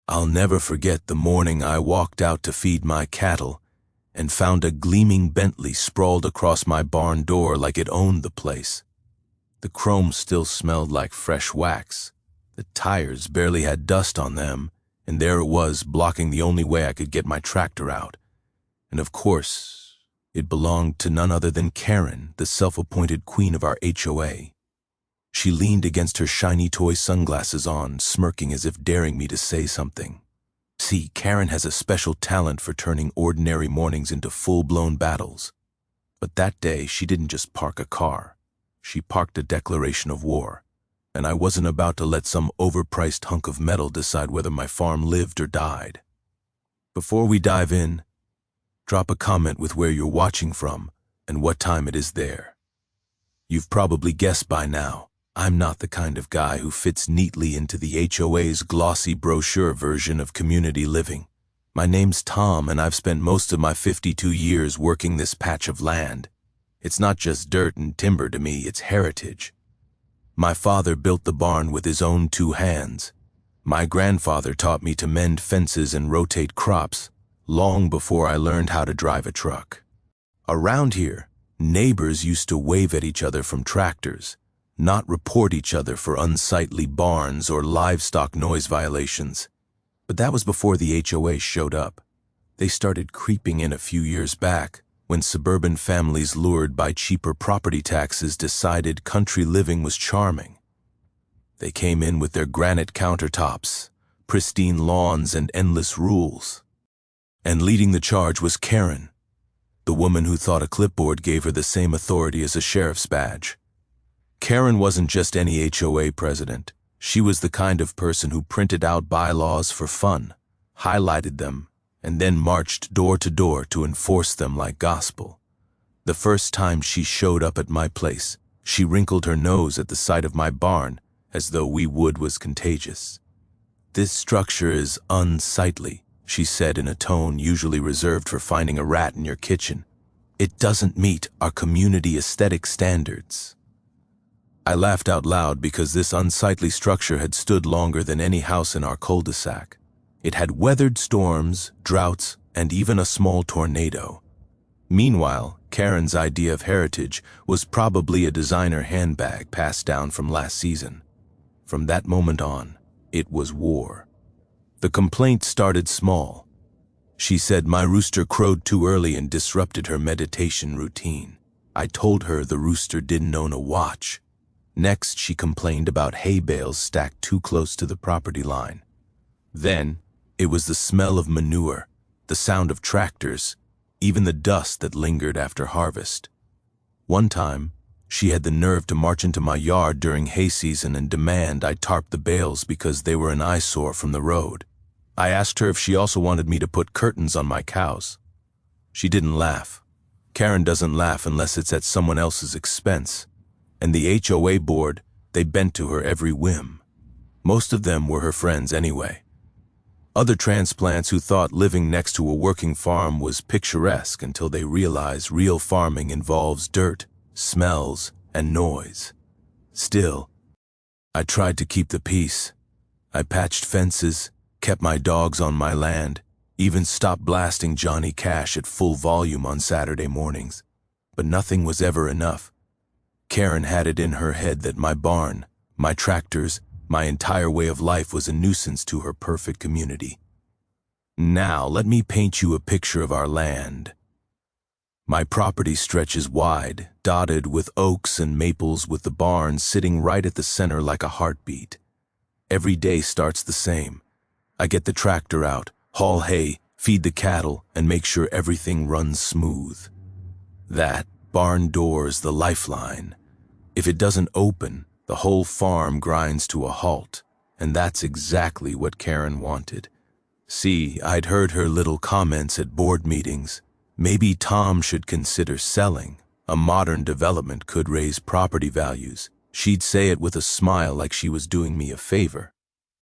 I'll never forget the morning I walked out to feed my cattle and found a gleaming Bentley sprawled across my barn door like it owned the place. The chrome still smelled like fresh wax. The tires barely had dust on them, and there it was, blocking the only way I could get my tractor out. And of course, it belonged to none other than Karen, the self-appointed queen of our HOA. She leaned against her shiny toy sunglasses on, smirking as if daring me to say something. See, Karen has a special talent for turning ordinary mornings into full-blown battles. But that day, she didn't just park a car. She parked a declaration of war. And I wasn't about to let some overpriced hunk of metal decide whether my farm lived or died. Before we dive in, drop a comment with where you're watching from and what time it is there. You've probably guessed by now, I'm not the kind of guy who fits neatly into the HOA's glossy brochure version of community living. My name's Tom, and I've spent most of my 52 years working this patch of land. It's not just dirt and timber to me, it's heritage. My father built the barn with his own 2 hands. My grandfather taught me to mend fences and rotate crops long before I learned how to drive a truck. Around here, neighbors used to wave at each other from tractors, not report each other for unsightly barns or livestock noise violations. But that was before the HOA showed up. They started creeping in a few years back, when suburban families lured by cheaper property taxes decided country living was charming. They came in with their granite countertops, pristine lawns, and endless rules. And leading the charge was Karen, the woman who thought a clipboard gave her the same authority as a sheriff's badge. Karen wasn't just any HOA president. She was the kind of person who printed out bylaws for fun, highlighted them, and then marched door to door to enforce them like gospel. The first time she showed up at my place, she wrinkled her nose at the sight of my barn, as though wood was contagious. "This structure is unsightly," she said in a tone usually reserved for finding a rat in your kitchen. "It doesn't meet our community aesthetic standards." I laughed out loud because this unsightly structure had stood longer than any house in our cul-de-sac. It had weathered storms, droughts, and even a small tornado. Meanwhile, Karen's idea of heritage was probably a designer handbag passed down from last season. From that moment on, it was war. The complaint started small. She said my rooster crowed too early and disrupted her meditation routine. I told her the rooster didn't own a watch. Next, she complained about hay bales stacked too close to the property line. Then, it was the smell of manure, the sound of tractors, even the dust that lingered after harvest. One time, she had the nerve to march into my yard during hay season and demand I tarp the bales because they were an eyesore from the road. I asked her if she also wanted me to put curtains on my cows. She didn't laugh. Karen doesn't laugh unless it's at someone else's expense. And the HOA board, they bent to her every whim. Most of them were her friends anyway. Other transplants who thought living next to a working farm was picturesque until they realized real farming involves dirt, smells, and noise. Still, I tried to keep the peace. I patched fences, kept my dogs on my land, even stopped blasting Johnny Cash at full volume on Saturday mornings. But nothing was ever enough. Karen had it in her head that my barn, my tractors, my entire way of life was a nuisance to her perfect community. Now, let me paint you a picture of our land. My property stretches wide, dotted with oaks and maples, with the barn sitting right at the center like a heartbeat. Every day starts the same. I get the tractor out, haul hay, feed the cattle, and make sure everything runs smooth. That barn door is the lifeline. If it doesn't open, the whole farm grinds to a halt, and that's exactly what Karen wanted. See, I'd heard her little comments at board meetings. Maybe Tom should consider selling. A modern development could raise property values. She'd say it with a smile like she was doing me a favor.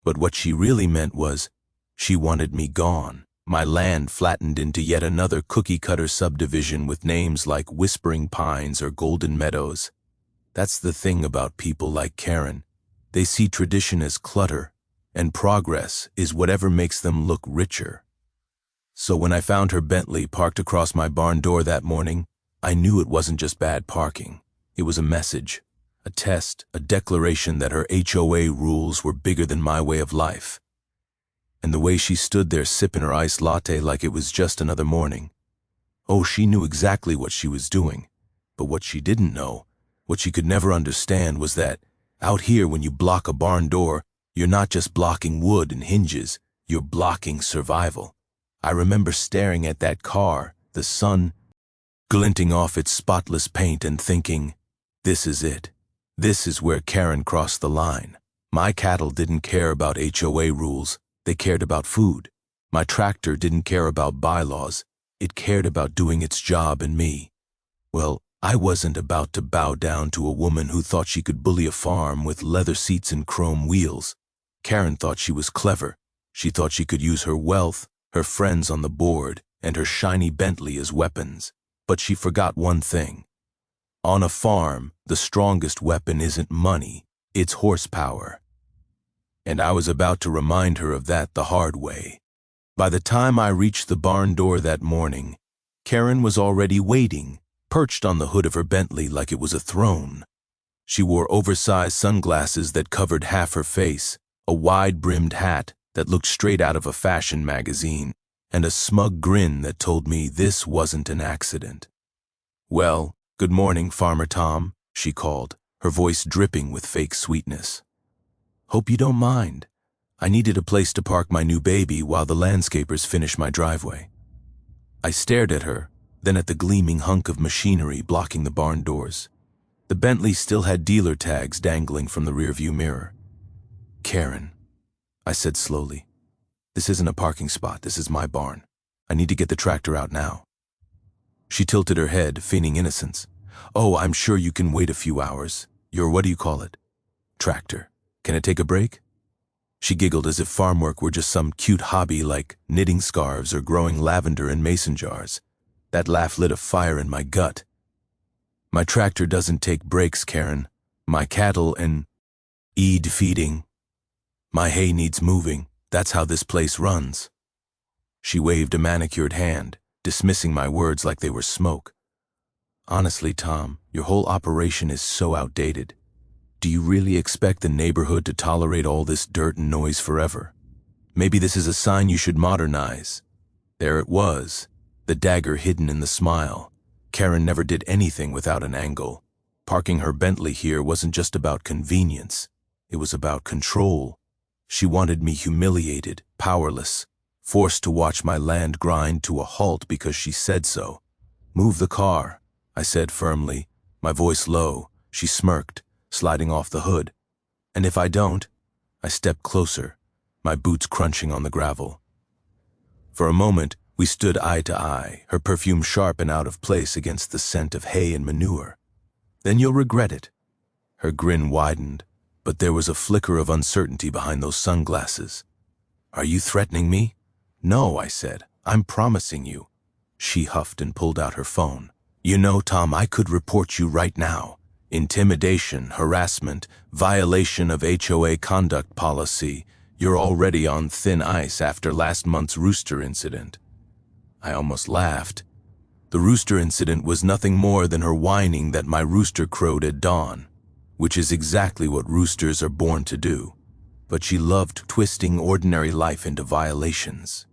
But what she really meant was, she wanted me gone. My land flattened into yet another cookie-cutter subdivision with names like Whispering Pines or Golden Meadows. That's the thing about people like Karen. They see tradition as clutter and progress is whatever makes them look richer. So when I found her Bentley parked across my barn door that morning, I knew it wasn't just bad parking. It was a message, a test, a declaration that her HOA rules were bigger than my way of life. And the way she stood there sipping her iced latte like it was just another morning. Oh, she knew exactly what she was doing. But what she didn't know, what she could never understand, was that out here when you block a barn door, you're not just blocking wood and hinges, you're blocking survival. I remember staring at that car, the sun glinting off its spotless paint, and thinking, this is it. This is where Karen crossed the line. My cattle didn't care about HOA rules, they cared about food. My tractor didn't care about bylaws, it cared about doing its job and me. Well, I wasn't about to bow down to a woman who thought she could bully a farm with leather seats and chrome wheels. Karen thought she was clever. She thought she could use her wealth, her friends on the board, and her shiny Bentley as weapons. But she forgot one thing. On a farm, the strongest weapon isn't money, it's horsepower. And I was about to remind her of that the hard way. By the time I reached the barn door that morning, Karen was already waiting, perched on the hood of her Bentley like it was a throne. She wore oversized sunglasses that covered half her face, a wide-brimmed hat that looked straight out of a fashion magazine, and a smug grin that told me this wasn't an accident. "Well, good morning, Farmer Tom," she called, her voice dripping with fake sweetness. "Hope you don't mind. I needed a place to park my new baby while the landscapers finish my driveway." I stared at her, then at the gleaming hunk of machinery blocking the barn doors. The Bentley still had dealer tags dangling from the rearview mirror. "Karen," I said slowly, "this isn't a parking spot, this is my barn. I need to get the tractor out now." She tilted her head, feigning innocence. "Oh, I'm sure you can wait a few hours. Your what do you call it? Tractor. Can it take a break?" She giggled as if farm work were just some cute hobby like knitting scarves or growing lavender in mason jars. That laugh lit a fire in my gut. "My tractor doesn't take breaks, Karen. My cattle and feeding. My hay needs moving. That's how this place runs." She waved a manicured hand, dismissing my words like they were smoke. "Honestly, Tom, your whole operation is so outdated. Do you really expect the neighborhood to tolerate all this dirt and noise forever? Maybe this is a sign you should modernize." There it was, the dagger hidden in the smile. Karen never did anything without an angle. Parking her Bentley here wasn't just about convenience. It was about control. She wanted me humiliated, powerless, forced to watch my land grind to a halt because she said so. "Move the car," I said firmly, my voice low. She smirked, sliding off the hood. "And if I don't?" I stepped closer, my boots crunching on the gravel. For a moment, we stood eye to eye, her perfume sharp and out of place against the scent of hay and manure. "Then you'll regret it." Her grin widened, but there was a flicker of uncertainty behind those sunglasses. "Are you threatening me?" "No," I said. "I'm promising you." She huffed and pulled out her phone. "You know, Tom, I could report you right now. Intimidation, harassment, violation of HOA conduct policy. You're already on thin ice after last month's rooster incident." I almost laughed. The rooster incident was nothing more than her whining that my rooster crowed at dawn, which is exactly what roosters are born to do. But she loved twisting ordinary life into violations.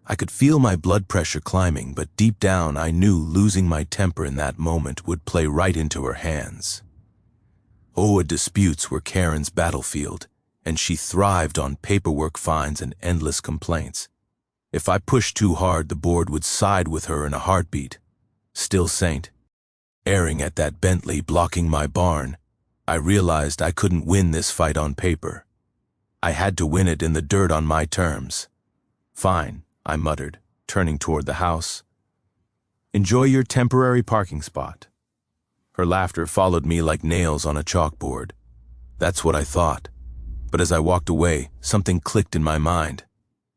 I could feel my blood pressure climbing, but deep down I knew losing my temper in that moment would play right into her hands. HOA disputes were Karen's battlefield, and she thrived on paperwork fines and endless complaints. If I pushed too hard, the board would side with her in a heartbeat. Still Saint, erring at that Bentley blocking my barn, I realized I couldn't win this fight on paper. I had to win it in the dirt on my terms. "Fine," I muttered, turning toward the house. "Enjoy your temporary parking spot." Her laughter followed me like nails on a chalkboard. That's what I thought. But as I walked away, something clicked in my mind.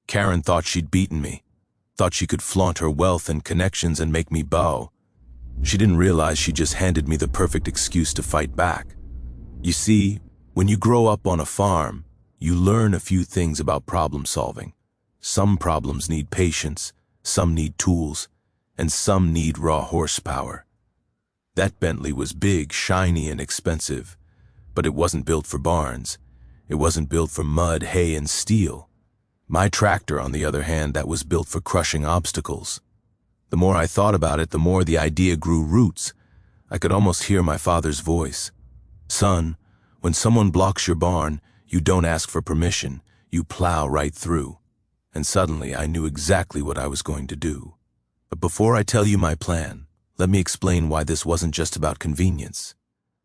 Karen thought she'd beaten me, thought she could flaunt her wealth and connections and make me bow. She didn't realize she just handed me the perfect excuse to fight back. You see, when you grow up on a farm, You learn a few things about problem solving. Some problems need patience, some need tools, and some need raw horsepower. That Bentley was big, shiny, and expensive, but it wasn't built for barns. It wasn't built for mud, hay, and steel. My tractor, on the other hand, that was built for crushing obstacles. The more I thought about it, the more the idea grew roots. I could almost hear my father's voice. Son, when someone blocks your barn, you don't ask for permission, you plow right through. And suddenly I knew exactly what I was going to do. But before I tell you my plan, let me explain why this wasn't just about convenience.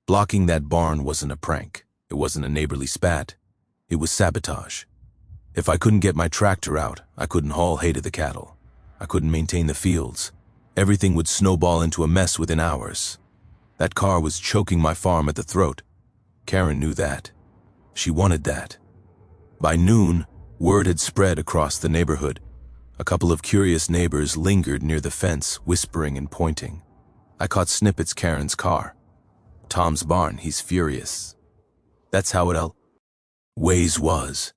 Blocking that barn wasn't a prank. It wasn't a neighborly spat. It was sabotage. If I couldn't get my tractor out, I couldn't haul hay to the cattle. I couldn't maintain the fields. Everything would snowball into a mess within hours. That car was choking my farm at the throat. Karen knew that. She wanted that. By noon, word had spread across the neighborhood. A couple of curious neighbors lingered near the fence, whispering and pointing. I caught snippets Karen's car. Tom's barn, he's furious. That's how it always was.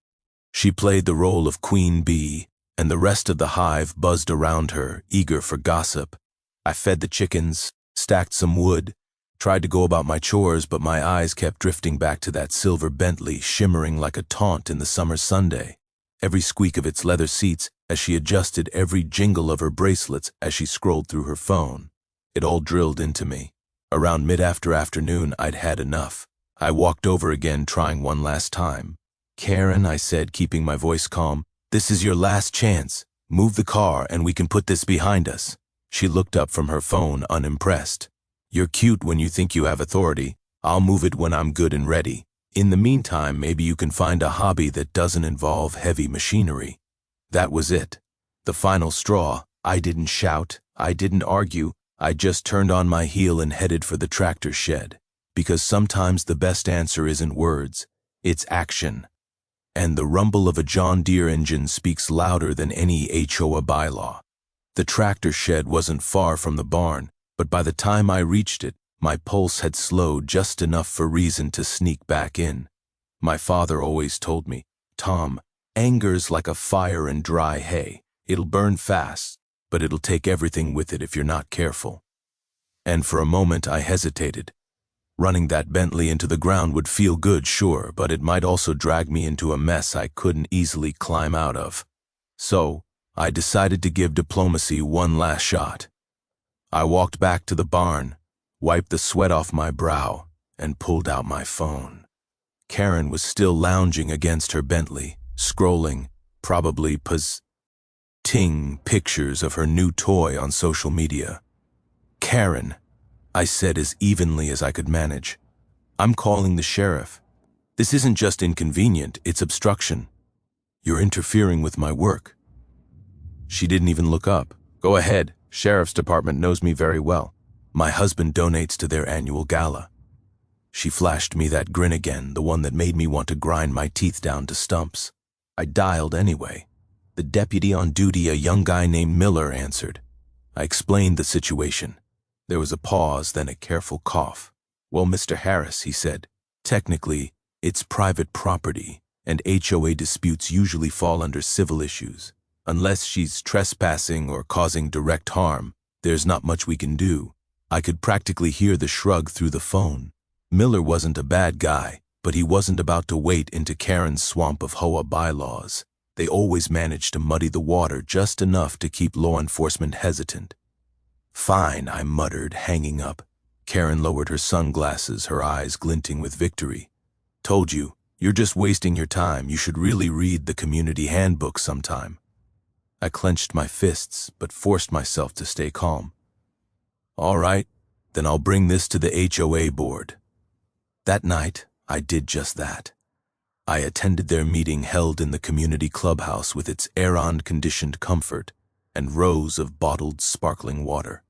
She played the role of queen bee, and the rest of the hive buzzed around her, eager for gossip. I fed the chickens, stacked some wood, tried to go about my chores, but my eyes kept drifting back to that silver Bentley shimmering like a taunt in the summer Sunday. Every squeak of its leather seats as she adjusted, every jingle of her bracelets as she scrolled through her phone. It all drilled into me. Around mid-afternoon, I'd had enough. I walked over again, trying one last time. Karen, I said, keeping my voice calm, this is your last chance. Move the car and we can put this behind us. She looked up from her phone, unimpressed. You're cute when you think you have authority. I'll move it when I'm good and ready. In the meantime, maybe you can find a hobby that doesn't involve heavy machinery. That was it. The final straw. I didn't shout. I didn't argue. I just turned on my heel and headed for the tractor shed. Because sometimes the best answer isn't words. It's action. And the rumble of a John Deere engine speaks louder than any HOA bylaw. The tractor shed wasn't far from the barn, but by the time I reached it, my pulse had slowed just enough for reason to sneak back in. My father always told me, Tom, anger's like a fire in dry hay. It'll burn fast, but it'll take everything with it if you're not careful. And for a moment I hesitated. Running that Bentley into the ground would feel good, sure, but it might also drag me into a mess I couldn't easily climb out of. So, I decided to give diplomacy one last shot. I walked back to the barn, wiped the sweat off my brow, and pulled out my phone. Karen was still lounging against her Bentley, scrolling, probably posting pictures of her new toy on social media. Karen, I said as evenly as I could manage, I'm calling the sheriff. This isn't just inconvenient, it's obstruction. You're interfering with my work. She didn't even look up. Go ahead, sheriff's department knows me very well. My husband donates to their annual gala. She flashed me that grin again, the one that made me want to grind my teeth down to stumps. I dialed anyway. The deputy on duty, a young guy named Miller, answered. I explained the situation. There was a pause, then a careful cough. Well, Mr. Harris, he said, technically, it's private property, and HOA disputes usually fall under civil issues. Unless she's trespassing or causing direct harm, there's not much we can do. I could practically hear the shrug through the phone. Miller wasn't a bad guy, but he wasn't about to wade into Karen's swamp of HOA bylaws. They always managed to muddy the water just enough to keep law enforcement hesitant. Fine, I muttered, hanging up. Karen lowered her sunglasses, her eyes glinting with victory. Told you, you're just wasting your time. You should really read the community handbook sometime. I clenched my fists, but forced myself to stay calm. All right, then I'll bring this to the HOA board. That night, I did just that. I attended their meeting held in the community clubhouse with its air-conditioned comfort and rows of bottled sparkling water.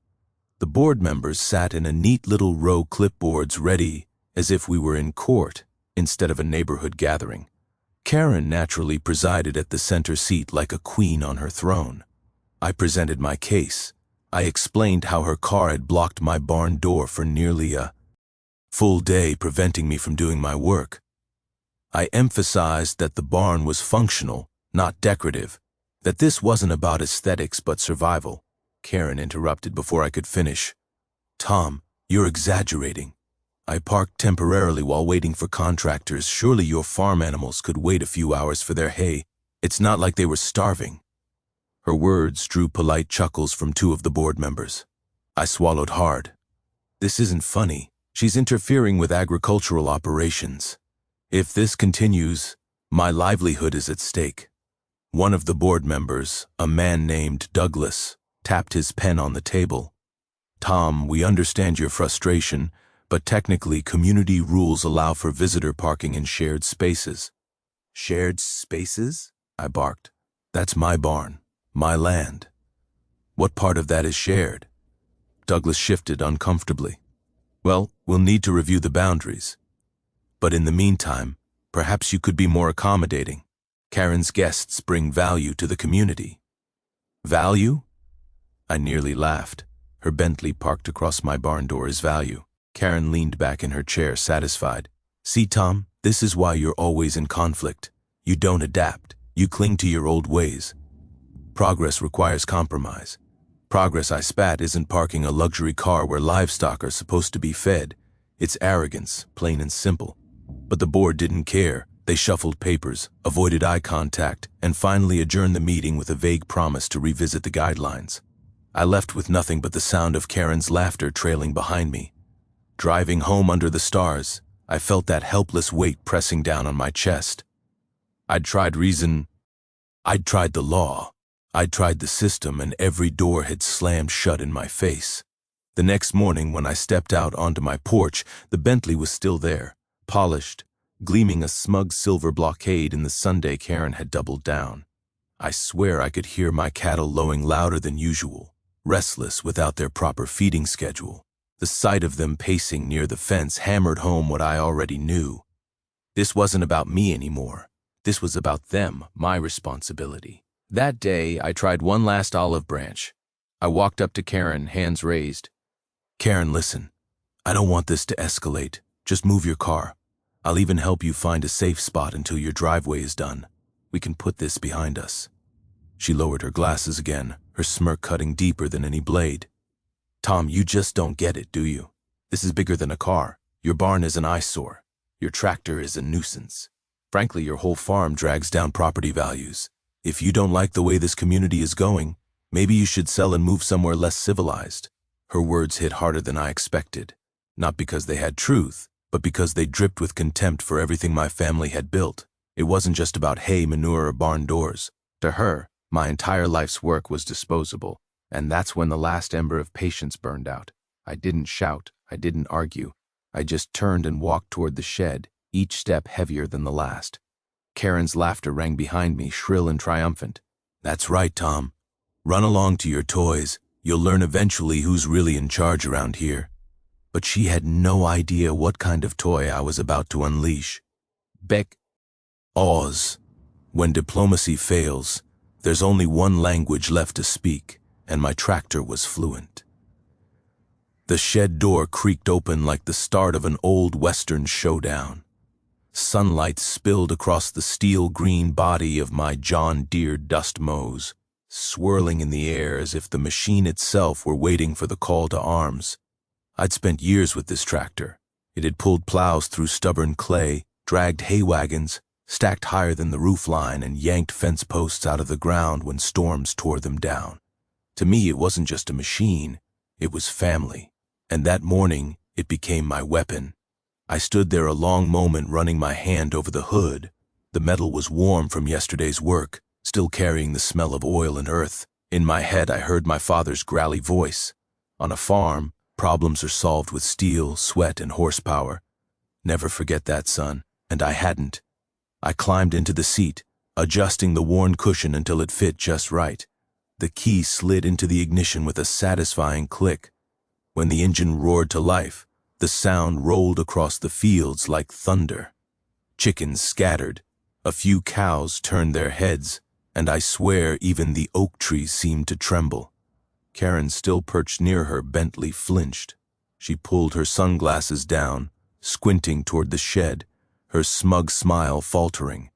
The board members sat in a neat little row, clipboards ready as if we were in court instead of a neighborhood gathering. Karen naturally presided at the center seat like a queen on her throne. I presented my case. I explained how her car had blocked my barn door for nearly a full day, preventing me from doing my work. I emphasized that the barn was functional, not decorative, that this wasn't about aesthetics but survival. Karen interrupted before I could finish. Tom, you're exaggerating. I parked temporarily while waiting for contractors. Surely your farm animals could wait a few hours for their hay. It's not like they were starving. Her words drew polite chuckles from two of the board members. I swallowed hard. This isn't funny. She's interfering with agricultural operations. If this continues, my livelihood is at stake. One of the board members, a man named Douglas, tapped his pen on the table. Tom, we understand your frustration, but technically community rules allow for visitor parking in shared spaces. Shared spaces? I barked. That's my barn, my land. What part of that is shared? Douglas shifted uncomfortably. Well, we'll need to review the boundaries. But in the meantime, perhaps you could be more accommodating. Karen's guests bring value to the community. Value? I nearly laughed. Her Bentley parked across my barn door is value. Karen leaned back in her chair, satisfied. See, Tom, this is why you're always in conflict. You don't adapt. You cling to your old ways. Progress requires compromise. Progress, I spat, isn't parking a luxury car where livestock are supposed to be fed. It's arrogance, plain and simple. But the board didn't care. They shuffled papers, avoided eye contact, and finally adjourned the meeting with a vague promise to revisit the guidelines. I left with nothing but the sound of Karen's laughter trailing behind me. Driving home under the stars, I felt that helpless weight pressing down on my chest. I'd tried reason. I'd tried the law. I'd tried the system, and every door had slammed shut in my face. The next morning, when I stepped out onto my porch, the Bentley was still there, polished, gleaming a smug silver blockade in the Sunday Karen had doubled down. I swear I could hear my cattle lowing louder than usual, restless without their proper feeding schedule. The sight of them pacing near the fence hammered home what I already knew. This wasn't about me anymore. This was about them, my responsibility. That day, I tried one last olive branch. I walked up to Karen, hands raised. Karen, listen. I don't want this to escalate. Just move your car. I'll even help you find a safe spot until your driveway is done. We can put this behind us. She lowered her glasses again, her smirk cutting deeper than any blade. Tom, you just don't get it, do you? This is bigger than a car. Your barn is an eyesore. Your tractor is a nuisance. Frankly, your whole farm drags down property values. If you don't like the way this community is going, maybe you should sell and move somewhere less civilized. Her words hit harder than I expected. Not because they had truth, but because they dripped with contempt for everything my family had built. It wasn't just about hay, manure, or barn doors. To her, my entire life's work was disposable, and that's when the last ember of patience burned out. I didn't shout, I didn't argue. I just turned and walked toward the shed, each step heavier than the last. Karen's laughter rang behind me, shrill and triumphant. That's right, Tom. Run along to your toys. You'll learn eventually who's really in charge around here. But she had no idea what kind of toy I was about to unleash. Oz. When diplomacy fails, there's only one language left to speak, and my tractor was fluent. The shed door creaked open like the start of an old Western showdown. Sunlight spilled across the steel-green body of my John Deere dust mows, swirling in the air as if the machine itself were waiting for the call to arms. I'd spent years with this tractor. It had pulled plows through stubborn clay, dragged hay wagons, stacked higher than the roofline, and yanked fence posts out of the ground when storms tore them down. To me, it wasn't just a machine, it was family. And that morning, it became my weapon. I stood there a long moment, running my hand over the hood. The metal was warm from yesterday's work, still carrying the smell of oil and earth. In my head, I heard my father's growly voice. On a farm, problems are solved with steel, sweat, and horsepower. Never forget that, son. And I hadn't. I climbed into the seat, adjusting the worn cushion until it fit just right. The key slid into the ignition with a satisfying click. When the engine roared to life, the sound rolled across the fields like thunder. Chickens scattered, a few cows turned their heads, and I swear even the oak trees seemed to tremble. Karen, still perched near her Bentley, flinched. She pulled her sunglasses down, squinting toward the shed, her smug smile faltering.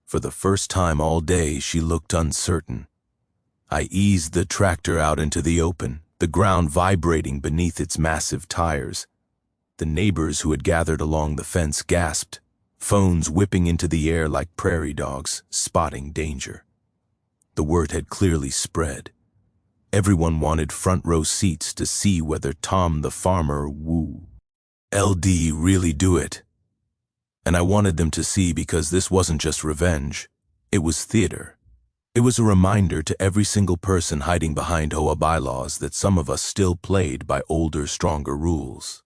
For the first time all day, she looked uncertain. I eased the tractor out into the open, the ground vibrating beneath its massive tires. The neighbors who had gathered along the fence gasped, phones whipping into the air like prairie dogs, spotting danger. The word had clearly spread. Everyone wanted front row seats to see whether Tom the farmer LD really do it. And I wanted them to see because this wasn't just revenge, it was theater. It was a reminder to every single person hiding behind HOA bylaws that some of us still played by older, stronger rules.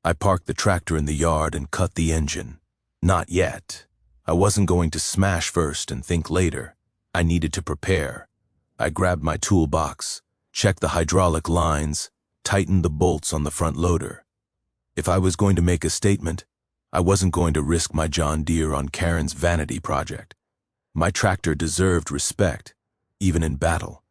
I parked the tractor in the yard and cut the engine. Not yet. I wasn't going to smash first and think later. I needed to prepare. I grabbed my toolbox, checked the hydraulic lines, tightened the bolts on the front loader. If I was going to make a statement, I wasn't going to risk my John Deere on Karen's vanity project. My tractor deserved respect, even in battle.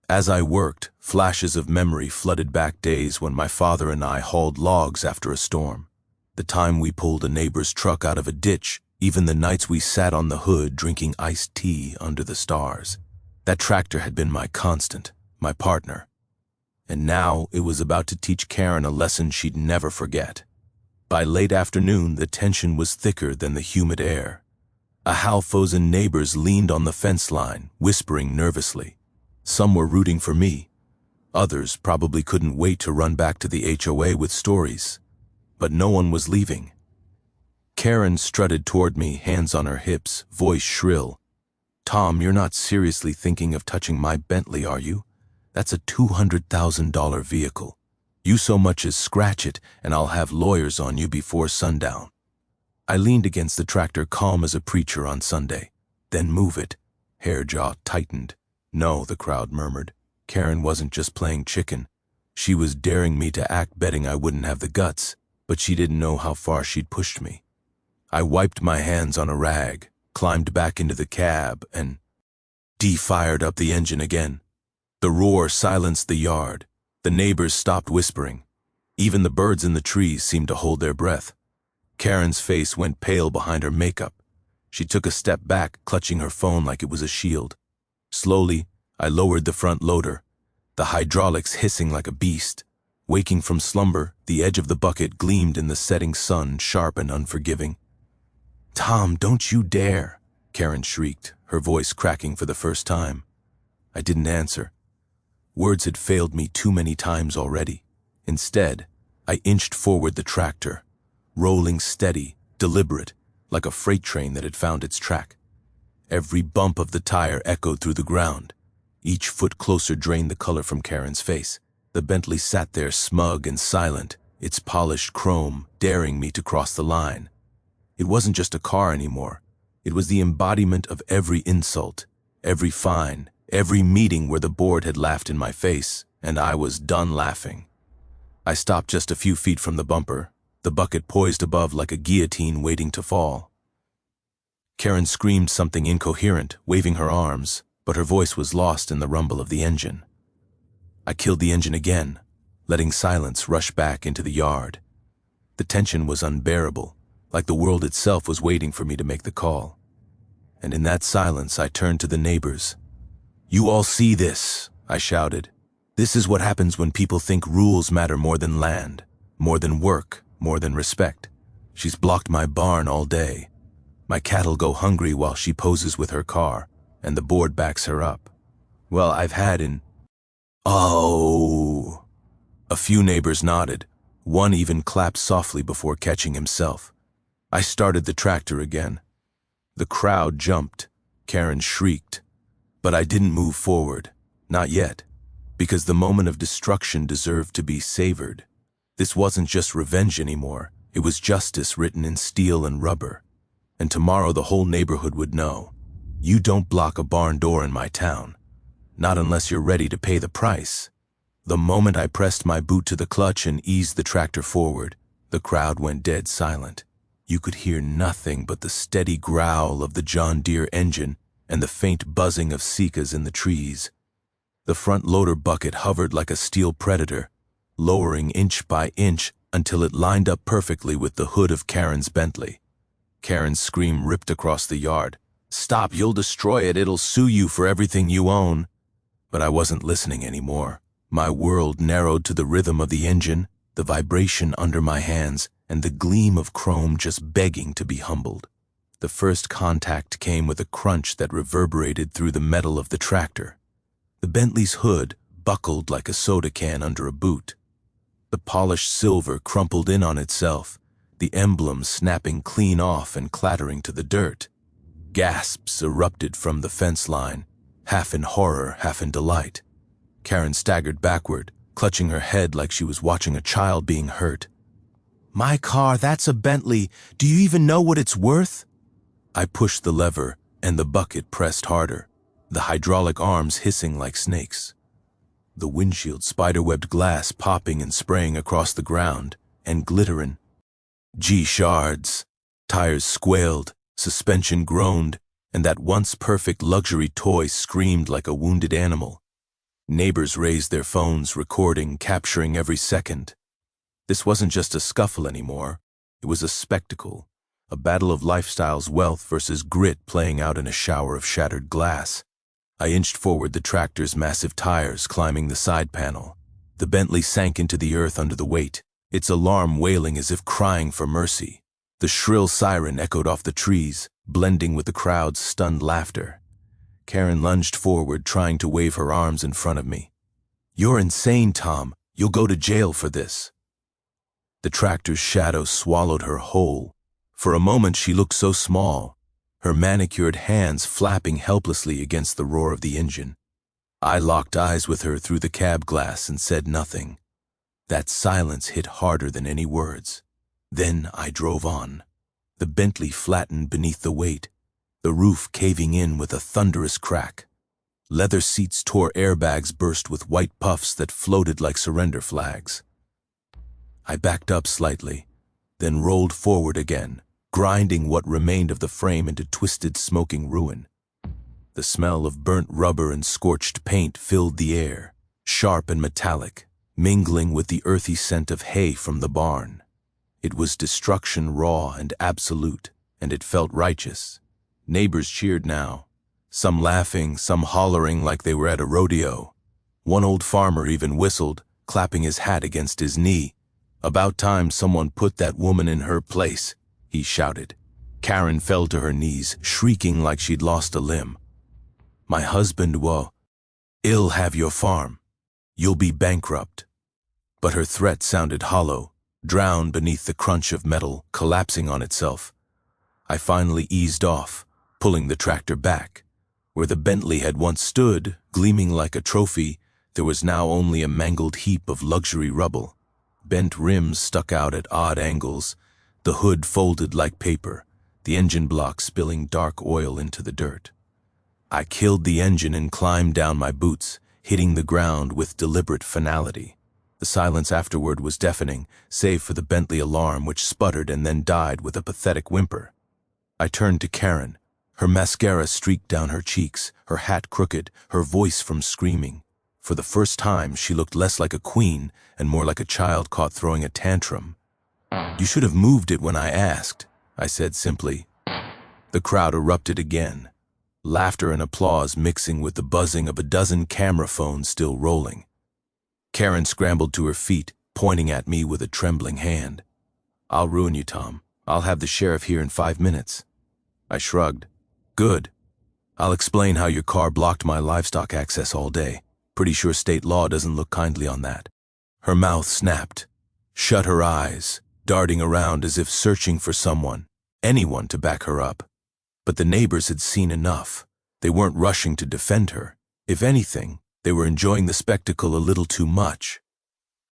As I worked, flashes of memory flooded back days when my father and I hauled logs after a storm. The time we pulled a neighbor's truck out of a ditch, even the nights we sat on the hood drinking iced tea under the stars. That tractor had been my constant, my partner. And now it was about to teach Karen a lesson she'd never forget. By late afternoon, the tension was thicker than the humid air. A half-dozen neighbors leaned on the fence line, whispering nervously. Some were rooting for me. Others probably couldn't wait to run back to the HOA with stories. But no one was leaving. Karen strutted toward me, hands on her hips, voice shrill. "Tom, you're not seriously thinking of touching my Bentley, are you? That's a $200,000 vehicle. You so much as scratch it, and I'll have lawyers on you before sundown." I leaned against the tractor, calm as a preacher on Sunday. "Then move it." Hair jaw tightened. "No," the crowd murmured. Karen wasn't just playing chicken. She was daring me to act, betting I wouldn't have the guts, but she didn't know how far she'd pushed me. I wiped my hands on a rag, climbed back into the cab, and fired up the engine again. The roar silenced the yard. The neighbors stopped whispering. Even the birds in the trees seemed to hold their breath. Karen's face went pale behind her makeup. She took a step back, clutching her phone like it was a shield. Slowly, I lowered the front loader, the hydraulics hissing like a beast. Waking from slumber, the edge of the bucket gleamed in the setting sun, sharp and unforgiving. "Tom, don't you dare!" Karen shrieked, her voice cracking for the first time. I didn't answer. Words had failed me too many times already. Instead, I inched forward the tractor, rolling steady, deliberate, like a freight train that had found its track. Every bump of the tire echoed through the ground. Each foot closer drained the color from Karen's face. The Bentley sat there smug and silent, its polished chrome daring me to cross the line. It wasn't just a car anymore. It was the embodiment of every insult, every fine, every meeting where the board had laughed in my face, and I was done laughing. I stopped just a few feet from the bumper, the bucket poised above like a guillotine waiting to fall. Karen screamed something incoherent, waving her arms, but her voice was lost in the rumble of the engine. I killed the engine again, letting silence rush back into the yard. The tension was unbearable, like the world itself was waiting for me to make the call. And in that silence, I turned to the neighbors. "You all see this," I shouted. "This is what happens when people think rules matter more than land, more than work, more than respect. She's blocked my barn all day. My cattle go hungry while she poses with her car, and the board backs her up. Well, I've had in..." "Oh!" A few neighbors nodded. One even clapped softly before catching himself. I started the tractor again. The crowd jumped. Karen shrieked. But I didn't move forward. Not yet. Because the moment of destruction deserved to be savored. This wasn't just revenge anymore. It was justice written in steel and rubber. And tomorrow the whole neighborhood would know. You don't block a barn door in my town. Not unless you're ready to pay the price. The moment I pressed my boot to the clutch and eased the tractor forward, the crowd went dead silent. You could hear nothing but the steady growl of the John Deere engine and the faint buzzing of cicadas in the trees. The front loader bucket hovered like a steel predator, lowering inch by inch until it lined up perfectly with the hood of Karen's Bentley. Karen's scream ripped across the yard. "Stop, you'll destroy it, it'll sue you for everything you own." But I wasn't listening anymore. My world narrowed to the rhythm of the engine, the vibration under my hands, and the gleam of chrome just begging to be humbled. The first contact came with a crunch that reverberated through the metal of the tractor. The Bentley's hood buckled like a soda can under a boot. The polished silver crumpled in on itself, the emblem snapping clean off and clattering to the dirt. Gasps erupted from the fence line, half in horror, half in delight. Karen staggered backward, clutching her head like she was watching a child being hurt. "My car, that's a Bentley. Do you even know what it's worth?" I pushed the lever, and the bucket pressed harder, the hydraulic arms hissing like snakes. The windshield spiderwebbed glass popping and spraying across the ground, and glittering. G-shards. Tires squealed, suspension groaned, and that once perfect luxury toy screamed like a wounded animal. Neighbors raised their phones, recording, capturing every second. This wasn't just a scuffle anymore. It was a spectacle, a battle of lifestyles, wealth versus grit playing out in a shower of shattered glass. I inched forward, the tractor's massive tires climbing the side panel. The Bentley sank into the earth under the weight, its alarm wailing as if crying for mercy. The shrill siren echoed off the trees, blending with the crowd's stunned laughter. Karen lunged forward, trying to wave her arms in front of me. "You're insane, Tom. You'll go to jail for this." The tractor's shadow swallowed her whole. For a moment she looked so small, her manicured hands flapping helplessly against the roar of the engine. I locked eyes with her through the cab glass and said nothing. That silence hit harder than any words. Then I drove on. The Bentley flattened beneath the weight, the roof caving in with a thunderous crack. Leather seats tore, airbags burst with white puffs that floated like surrender flags. I backed up slightly, then rolled forward again, grinding what remained of the frame into twisted, smoking ruin. The smell of burnt rubber and scorched paint filled the air, sharp and metallic, mingling with the earthy scent of hay from the barn. It was destruction raw and absolute, and it felt righteous. Neighbors cheered now, some laughing, some hollering like they were at a rodeo. One old farmer even whistled, clapping his hat against his knee. "About time someone put that woman in her place," he shouted. Karen fell to her knees, shrieking like she'd lost a limb. "My husband will have your farm. You'll be bankrupt." But her threat sounded hollow, drowned beneath the crunch of metal collapsing on itself. I finally eased off, pulling the tractor back. Where the Bentley had once stood, gleaming like a trophy, there was now only a mangled heap of luxury rubble. Bent rims stuck out at odd angles, the hood folded like paper, the engine block spilling dark oil into the dirt. I killed the engine and climbed down my boots, hitting the ground with deliberate finality. The silence afterward was deafening, save for the Bentley alarm which sputtered and then died with a pathetic whimper. I turned to Karen. Her mascara streaked down her cheeks, her hat crooked, her voice from screaming. For the first time, she looked less like a queen and more like a child caught throwing a tantrum. "You should have moved it when I asked," I said simply. The crowd erupted again, laughter and applause mixing with the buzzing of a dozen camera phones still rolling. Karen scrambled to her feet, pointing at me with a trembling hand. "I'll ruin you, Tom. I'll have the sheriff here in 5 minutes." I shrugged. "Good. I'll explain how your car blocked my livestock access all day. Pretty sure state law doesn't look kindly on that." Her mouth snapped, shut her eyes, darting around as if searching for someone, anyone to back her up. But the neighbors had seen enough. They weren't rushing to defend her. If anything, they were enjoying the spectacle a little too much.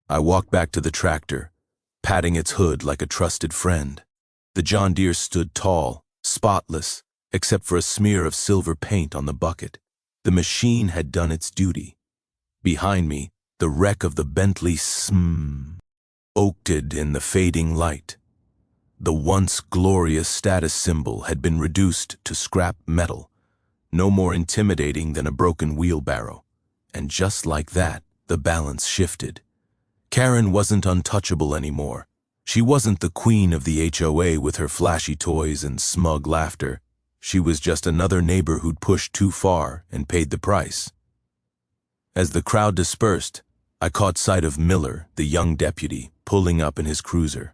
I walked back to the tractor, patting its hood like a trusted friend. The John Deere stood tall, spotless, except for a smear of silver paint on the bucket. The machine had done its duty. Behind me, the wreck of the Bentley oaked in the fading light. The once glorious status symbol had been reduced to scrap metal, no more intimidating than a broken wheelbarrow. And just like that, the balance shifted. Karen wasn't untouchable anymore. She wasn't the queen of the HOA with her flashy toys and smug laughter. She was just another neighbor who'd pushed too far and paid the price. As the crowd dispersed, I caught sight of Miller, the young deputy, pulling up in his cruiser.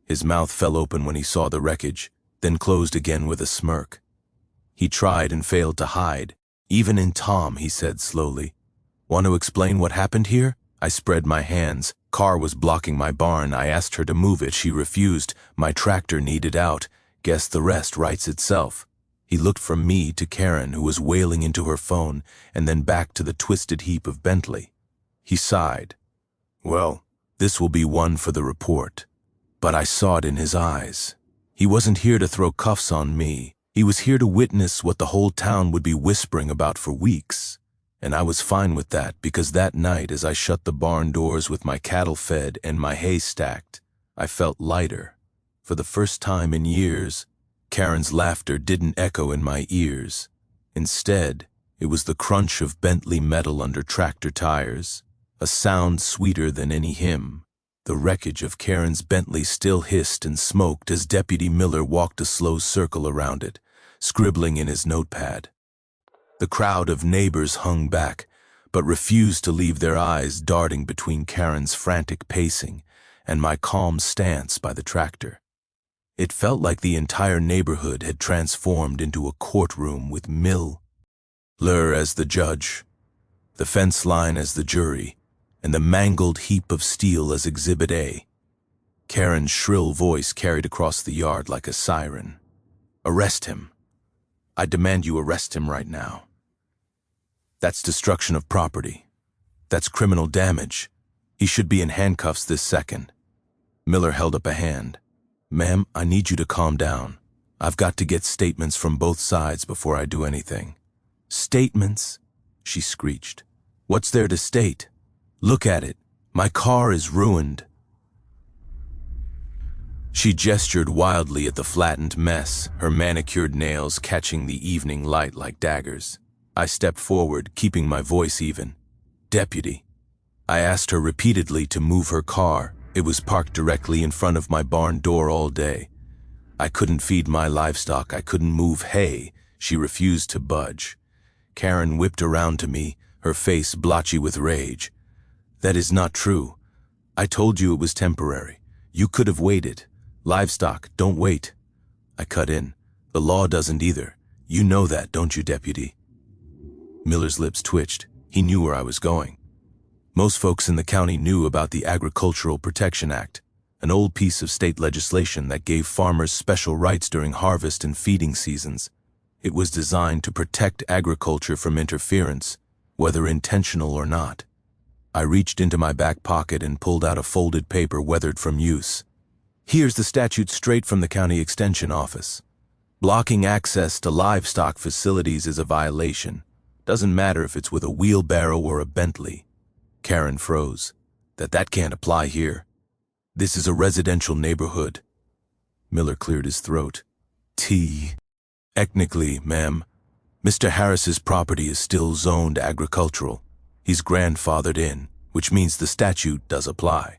His mouth fell open when he saw the wreckage, then closed again with a smirk. He tried and failed to hide. "Even in Tom," he said slowly. "Want to explain what happened here?" I spread my hands. Car was blocking my barn. I asked her to move it. She refused. My tractor needed out. Guess the rest writes itself. He looked from me to Karen, who was wailing into her phone, and then back to the twisted heap of Bentley. He sighed. "Well, this will be one for the report." But I saw it in his eyes. He wasn't here to throw cuffs on me. He was here to witness what the whole town would be whispering about for weeks. And I was fine with that, because that night, as I shut the barn doors with my cattle fed and my hay stacked, I felt lighter. For the first time in years, Karen's laughter didn't echo in my ears. Instead, it was the crunch of Bentley metal under tractor tires, a sound sweeter than any hymn. The wreckage of Karen's Bentley still hissed and smoked as Deputy Miller walked a slow circle around it, scribbling in his notepad. The crowd of neighbors hung back, but refused to leave their eyes darting between Karen's frantic pacing and my calm stance by the tractor. It felt like the entire neighborhood had transformed into a courtroom with Miller as the judge, the fence line as the jury, and the mangled heap of steel as Exhibit A. Karen's shrill voice carried across the yard like a siren. "Arrest him. I demand you arrest him right now. That's destruction of property. That's criminal damage. He should be in handcuffs this second." Miller held up a hand. "Ma'am, I need you to calm down. I've got to get statements from both sides before I do anything." "Statements?" she screeched. "What's there to state? Look at it. My car is ruined." She gestured wildly at the flattened mess, her manicured nails catching the evening light like daggers. I stepped forward, keeping my voice even. "Deputy." I asked her repeatedly to move her car. It was parked directly in front of my barn door all day. I couldn't feed my livestock. I couldn't move hay. She refused to budge. Karen whipped around to me, her face blotchy with rage. "That is not true. I told you it was temporary. You could have waited. Livestock, don't wait." I cut in. "The law doesn't either. You know that, don't you, Deputy?" Miller's lips twitched. He knew where I was going. Most folks in the county knew about the Agricultural Protection Act, an old piece of state legislation that gave farmers special rights during harvest and feeding seasons. It was designed to protect agriculture from interference, whether intentional or not. I reached into my back pocket and pulled out a folded paper weathered from use. "Here's the statute straight from the county extension office. Blocking access to livestock facilities is a violation. Doesn't matter if it's with a wheelbarrow or a Bentley." Karen froze. That can't apply here. This is a residential neighborhood." Miller cleared his throat. "Technically, ma'am, Mr. Harris's property is still zoned agricultural. He's grandfathered in, which means the statute does apply."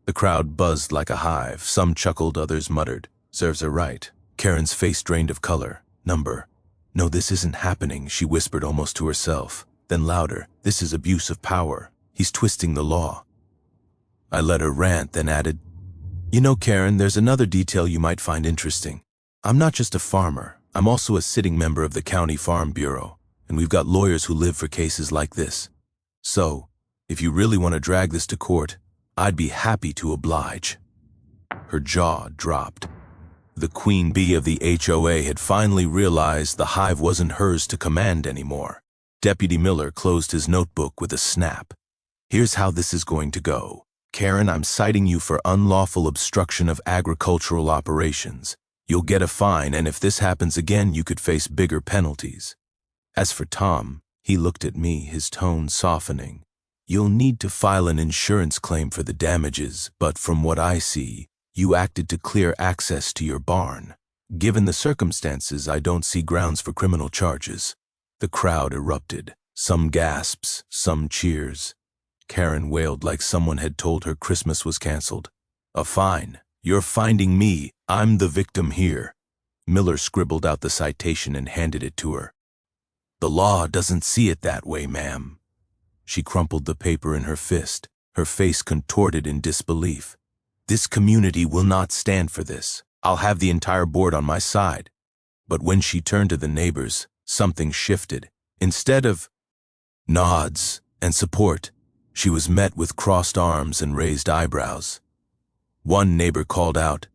The crowd buzzed like a hive. Some chuckled, others muttered. "Serves her right." Karen's face drained of color. No, this isn't happening," she whispered almost to herself. Then louder, "This is abuse of power. He's twisting the law." I let her rant, then added, "You know, Karen, there's another detail you might find interesting. I'm not just a farmer. I'm also a sitting member of the County Farm Bureau, and we've got lawyers who live for cases like this. So, if you really want to drag this to court, I'd be happy to oblige." Her jaw dropped. The queen bee of the HOA had finally realized the hive wasn't hers to command anymore. Deputy Miller closed his notebook with a snap. "Here's how this is going to go. Karen, I'm citing you for unlawful obstruction of agricultural operations. You'll get a fine, and if this happens again, you could face bigger penalties." As for Tom, he looked at me, his tone softening. "You'll need to file an insurance claim for the damages, but from what I see, you acted to clear access to your barn. Given the circumstances, I don't see grounds for criminal charges." The crowd erupted. Some gasps, some cheers. Karen wailed like someone had told her Christmas was canceled. "A fine. You're finding me. I'm the victim here." Miller scribbled out the citation and handed it to her. "The law doesn't see it that way, ma'am." She crumpled the paper in her fist, her face contorted in disbelief. "This community will not stand for this. I'll have the entire board on my side." But when she turned to the neighbors, something shifted. Instead of nods and support, she was met with crossed arms and raised eyebrows. One neighbor called out,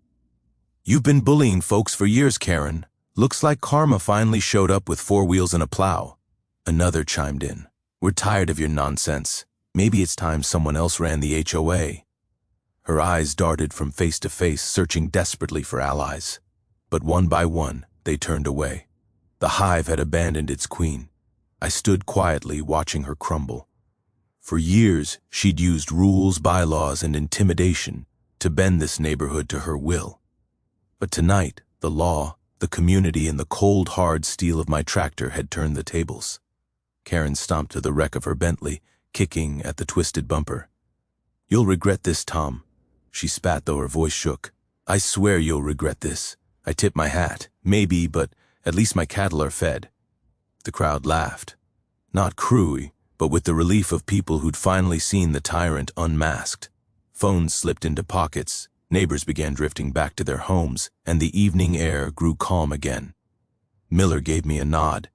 "You've been bullying folks for years, Karen. Looks like karma finally showed up with 4 wheels and a plow." Another chimed in, "We're tired of your nonsense. Maybe it's time someone else ran the HOA." Her eyes darted from face to face, searching desperately for allies. But one by one, they turned away. The hive had abandoned its queen. I stood quietly watching her crumble. For years, she'd used rules, bylaws, and intimidation to bend this neighborhood to her will. But tonight, the law, the community, and the cold, hard steel of my tractor had turned the tables. Karen stomped to the wreck of her Bentley, kicking at the twisted bumper. "You'll regret this, Tom." She spat, though her voice shook. "I swear you'll regret this. I tip my hat. Maybe, but at least my cattle are fed." The crowd laughed. Not cruelly, but with the relief of people who'd finally seen the tyrant unmasked. Phones slipped into pockets, neighbors began drifting back to their homes, and the evening air grew calm again. Miller gave me a nod.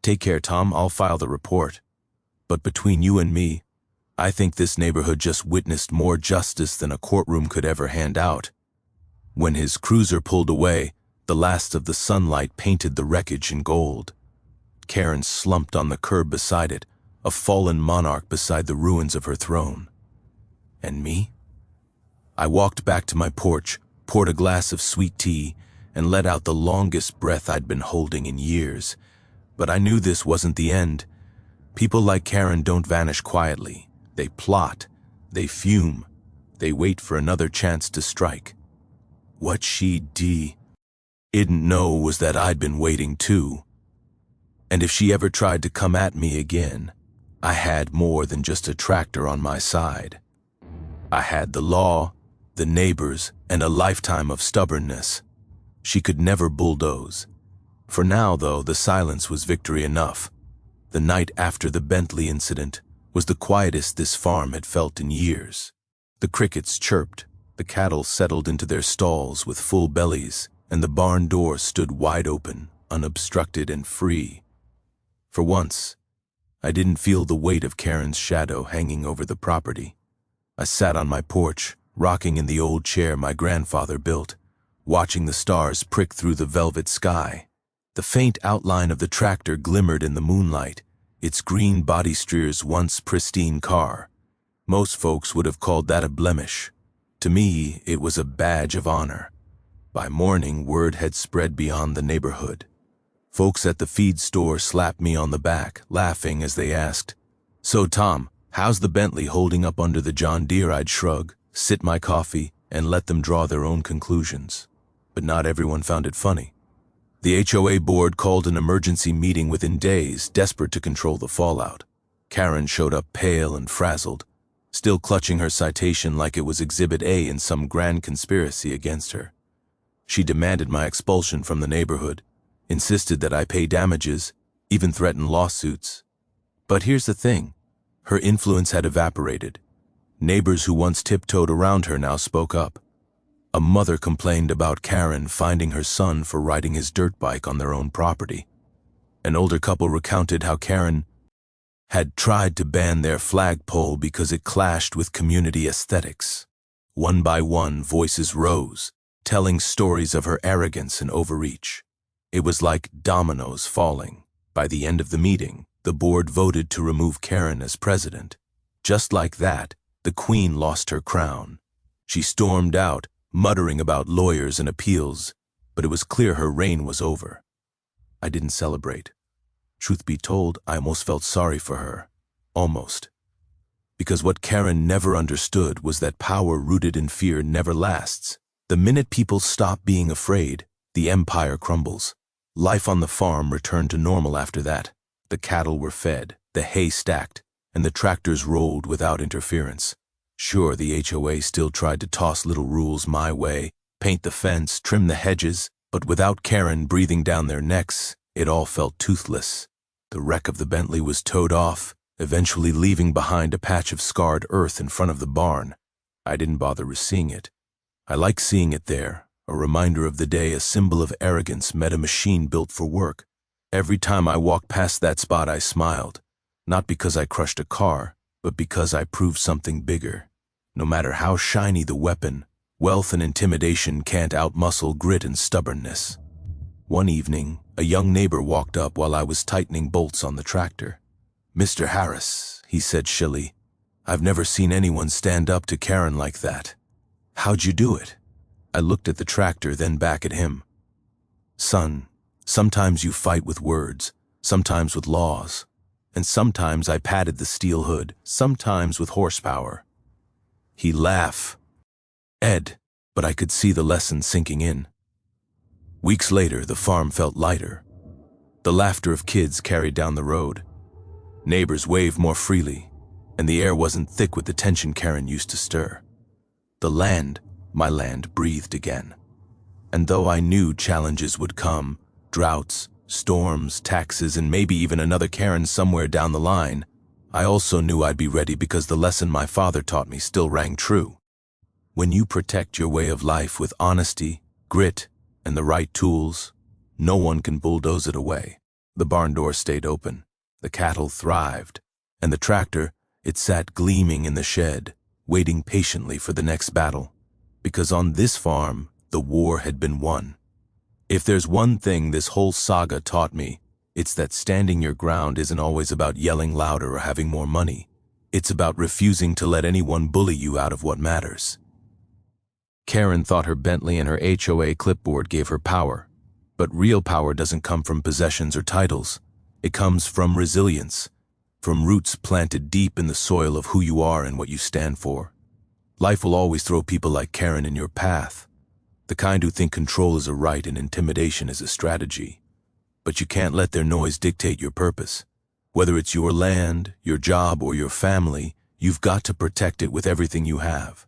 "Take care, Tom, I'll file the report. But between you and me, I think this neighborhood just witnessed more justice than a courtroom could ever hand out." When his cruiser pulled away, the last of the sunlight painted the wreckage in gold. Karen slumped on the curb beside it, a fallen monarch beside the ruins of her throne. And me? I walked back to my porch, poured a glass of sweet tea, and let out the longest breath I'd been holding in years. But I knew this wasn't the end. People like Karen don't vanish quietly. They plot, they fume, they wait for another chance to strike. What she didn't know was that I'd been waiting too. And if she ever tried to come at me again, I had more than just a tractor on my side. I had the law, the neighbors, and a lifetime of stubbornness. She could never bulldoze. For now, though, the silence was victory enough. The night after the Bentley incident was the quietest this farm had felt in years. The crickets chirped, the cattle settled into their stalls with full bellies, and the barn door stood wide open, unobstructed and free. For once, I didn't feel the weight of Karen's shadow hanging over the property. I sat on my porch, rocking in the old chair my grandfather built, watching the stars prick through the velvet sky. The faint outline of the tractor glimmered in the moonlight, its green body streers once pristine car. Most folks would have called that a blemish. To me, it was a badge of honor. By morning, word had spread beyond the neighborhood. Folks at the feed store slapped me on the back, laughing as they asked, "So, Tom, how's the Bentley holding up under the John Deere?" I'd shrug, sip my coffee, and let them draw their own conclusions. But not everyone found it funny. The HOA board called an emergency meeting within days, desperate to control the fallout. Karen showed up pale and frazzled, still clutching her citation like it was Exhibit A in some grand conspiracy against her. She demanded my expulsion from the neighborhood, insisted that I pay damages, even threatened lawsuits. But here's the thing. Her influence had evaporated. Neighbors who once tiptoed around her now spoke up. A mother complained about Karen finding her son for riding his dirt bike on their own property. An older couple recounted how Karen had tried to ban their flagpole because it clashed with community aesthetics. One by one, voices rose, telling stories of her arrogance and overreach. It was like dominoes falling. By the end of the meeting, the board voted to remove Karen as president. Just like that, the queen lost her crown. She stormed out, muttering about lawyers and appeals, but it was clear her reign was over. I didn't celebrate. Truth be told, I almost felt sorry for her. Almost. Because what Karen never understood was that power rooted in fear never lasts. The minute people stop being afraid, the empire crumbles. Life on the farm returned to normal after that. The cattle were fed, the hay stacked, and the tractors rolled without interference. Sure, the HOA still tried to toss little rules my way, paint the fence, trim the hedges, but without Karen breathing down their necks, it all felt toothless. The wreck of the Bentley was towed off, eventually leaving behind a patch of scarred earth in front of the barn. I didn't bother seeing it. I like seeing it there, a reminder of the day a symbol of arrogance met a machine built for work. Every time I walked past that spot I smiled, not because I crushed a car, but because I proved something bigger. No matter how shiny the weapon, wealth and intimidation can't outmuscle grit and stubbornness. One evening, a young neighbor walked up while I was tightening bolts on the tractor. "Mr. Harris," he said shilly, "I've never seen anyone stand up to Karen like that. How'd you do it?" I looked at the tractor, then back at him. "Son, sometimes you fight with words, sometimes with laws, and sometimes I padded the steel hood, sometimes with horsepower." He laughed. Ed, but I could see the lesson sinking in. Weeks later, the farm felt lighter. The laughter of kids carried down the road. Neighbors waved more freely, and the air wasn't thick with the tension Karen used to stir. The land, my land, breathed again. And though I knew challenges would come, droughts, storms, taxes, and maybe even another Karen somewhere down the line, I also knew I'd be ready because the lesson my father taught me still rang true. When you protect your way of life with honesty, grit, and the right tools, no one can bulldoze it away. The barn door stayed open, the cattle thrived, and the tractor, it sat gleaming in the shed, waiting patiently for the next battle. Because on this farm, the war had been won. If there's one thing this whole saga taught me, it's that standing your ground isn't always about yelling louder or having more money. It's about refusing to let anyone bully you out of what matters. Karen thought her Bentley and her HOA clipboard gave her power. But real power doesn't come from possessions or titles. It comes from resilience, from roots planted deep in the soil of who you are and what you stand for. Life will always throw people like Karen in your path, the kind who think control is a right and intimidation is a strategy. But you can't let their noise dictate your purpose. Whether it's your land, your job, or your family, you've got to protect it with everything you have.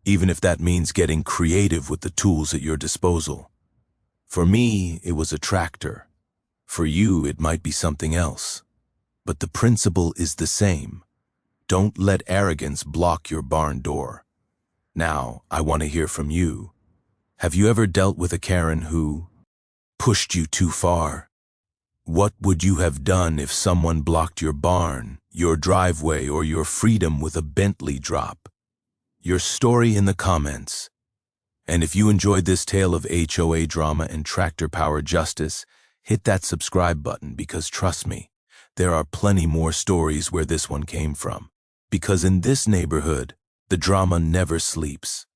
Even if that means getting creative with the tools at your disposal. For me, it was a tractor. For you, it might be something else. But the principle is the same. Don't let arrogance block your barn door. Now, I want to hear from you. Have you ever dealt with a Karen who pushed you too far? What would you have done if someone blocked your barn, your driveway, or your freedom with a Bentley drop? Your story in the comments. And if you enjoyed this tale of HOA drama and tractor power justice, hit that subscribe button because trust me, there are plenty more stories where this one came from. Because in this neighborhood, the drama never sleeps.